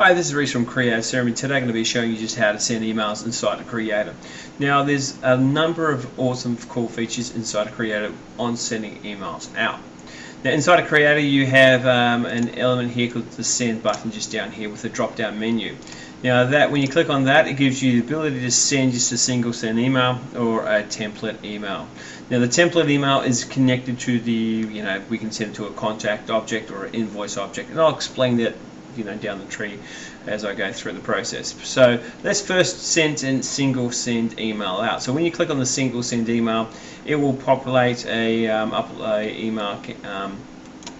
Hi, this is Reese from Creatacrm, and today I'm going to be showing you just how to send emails inside of Creator. Now, there's a number of awesome, cool features inside of Creator on sending emails out. Now, inside of Creator, you have an element here called the Send button just down here with the drop-down menu. Now, when you click on that, it gives you the ability to send just a single send email or a template email. Now, the template email is connected to the, we can send it to a contact object or an invoice object, and I'll explain that down the tree as I go through the process. So let's first send a single send email out. So when you click on the single send email, it will populate a email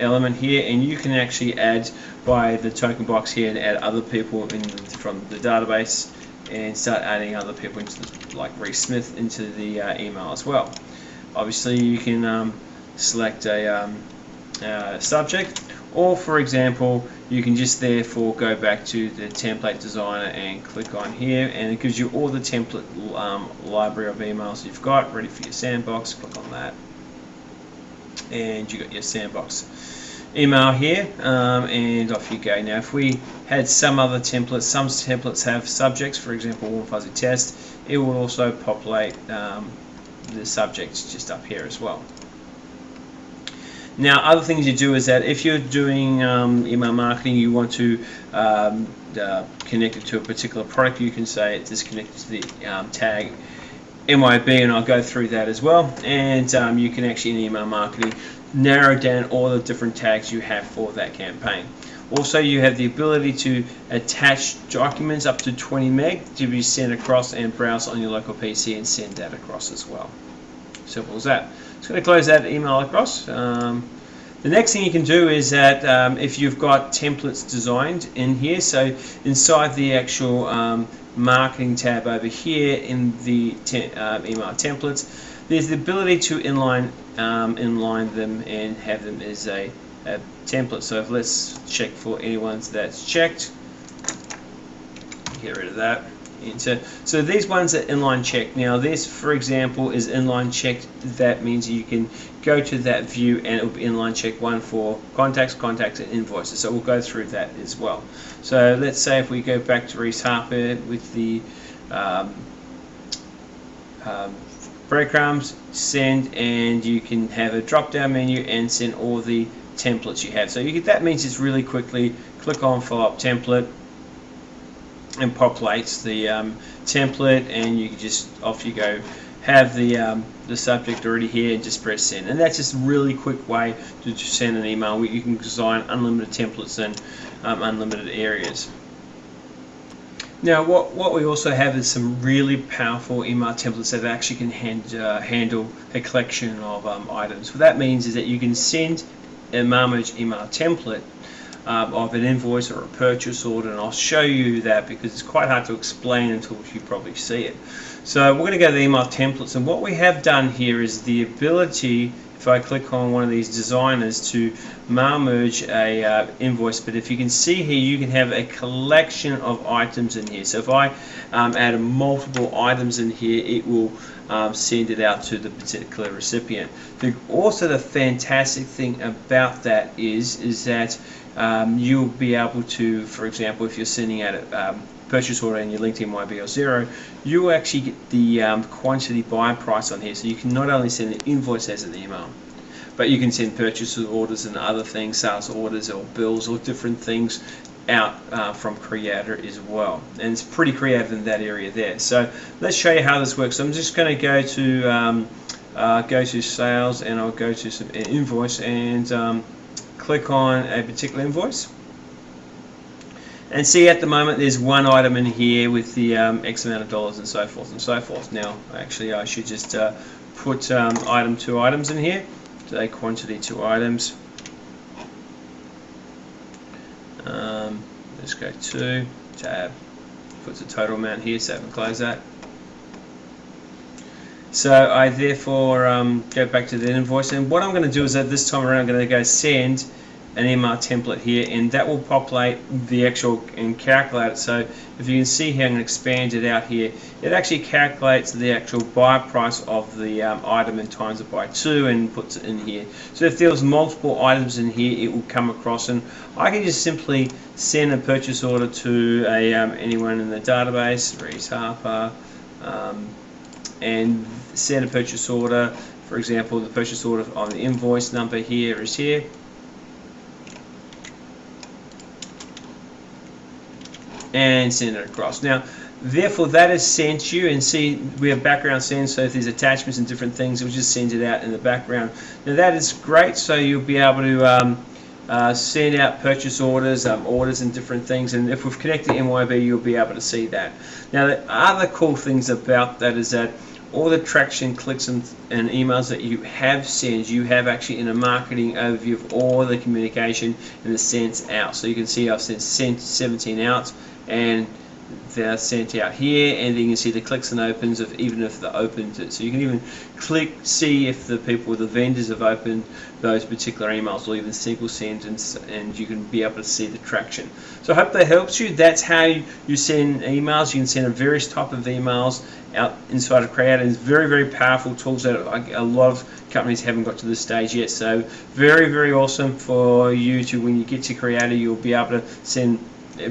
element here, and you can actually add by the token box here and add other people from the database and start adding other people into like Reese Smith into the email as well. Obviously you can select a subject, or for example you can just therefore go back to the template designer and click on here, and it gives you all the template library of emails you've got ready for your sandbox. Click on that and you got your sandbox email here, and off you go. Now if we had some other templates, some templates have subjects, for example warm fuzzy test, it will also populate the subjects just up here as well. Now, other things you do is that if you're doing email marketing, you want to connect it to a particular product, you can say it's disconnected to the tag MYB, and I'll go through that as well. And you can actually, in email marketing, narrow down all the different tags you have for that campaign. Also, you have the ability to attach documents up to 20 meg to be sent across and browse on your local PC and send that across as well. Simple as that. Just going to close that email across. The next thing you can do is that if you've got templates designed in here, so inside the actual marketing tab over here in the email templates, there's the ability to inline them and have them as a template. So let's check for any ones that's checked. Get rid of that. So these ones are inline checked. Now this, for example, is inline checked. That means you can go to that view and it will be inline check one for contacts, and invoices. So we'll go through that as well. So let's say if we go back to Reese Harper with the breadcrumbs, send, and you can have a drop-down menu and send all the templates you have. So that means it's really quickly click on follow up template and populates the template, and you can just off you go, have the subject already here and just press send. And that's just a really quick way to just send an email. You can design unlimited templates and unlimited areas. Now what we also have is some really powerful email templates that actually can handle a collection of items. What that means is that you can send a Marmerge email template of an invoice or a purchase order, and I'll show you that because it's quite hard to explain until you probably see it. So we're going to go to the email templates, and what we have done here is the ability, if I click on one of these designers, to Marmerge a invoice. But if you can see here, you can have a collection of items in here. So if I add multiple items in here, it will send it out to the particular recipient. Also, the fantastic thing about that is that you'll be able to, for example, if you're sending out a purchase order and your LinkedIn might be 0, you will actually get the quantity buy price on here. So you can not only send an invoice as an email, but you can send purchase orders and other things, sales orders or bills or different things out from Creator as well. And it's pretty creative in that area there. So let's show you how this works. So I'm just going to go to sales, and I'll go to some invoice and click on a particular invoice, and see at the moment there's one item in here with the X amount of dollars and so forth and so forth. Now actually I should just put item 2 items in here, say quantity 2 items. Let's go to tab, puts the total amount here, save and close that. So I therefore go back to the invoice, and what I'm going to do is that this time around I'm going to go send, an email template here, and that will populate the actual and calculate it. So if you can see here, I'm going to expand it out here. It actually calculates the actual buy price of the item and times it by 2 and puts it in here. So if there was multiple items in here, it will come across, and I can just simply send a purchase order to anyone in the database, Reese Harper, and send a purchase order. For example, the purchase order on the invoice number here is here. And send it across. Now, therefore, that is sent you, and see we have background send, so if there's attachments and different things, it will just send it out in the background. Now that is great, so you'll be able to send out purchase orders, orders and different things, and if we've connected MYB, you'll be able to see that. Now, the other cool things about that is that all the traction, clicks and emails that you have sent, you have actually in a marketing overview of all the communication and the sent out. So you can see I've sent 17 out, and they're sent out here, and then you can see the clicks and opens of even if they opened it. So you can even see if the people, the vendors, have opened those particular emails, or even single send, and you can be able to see the traction. So I hope that helps you. That's how you send emails. You can send a various type of emails out inside of Creatacrm. It's very, very powerful tools that a lot of companies haven't got to this stage yet. So very, very awesome for you to, when you get to Creatacrm, you'll be able to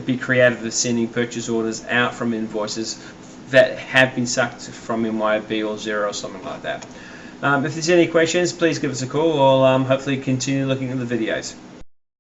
be creative with sending purchase orders out from invoices that have been sucked from MYOB or Xero or something like that. If there's any questions, please give us a call. I'll hopefully continue looking at the videos.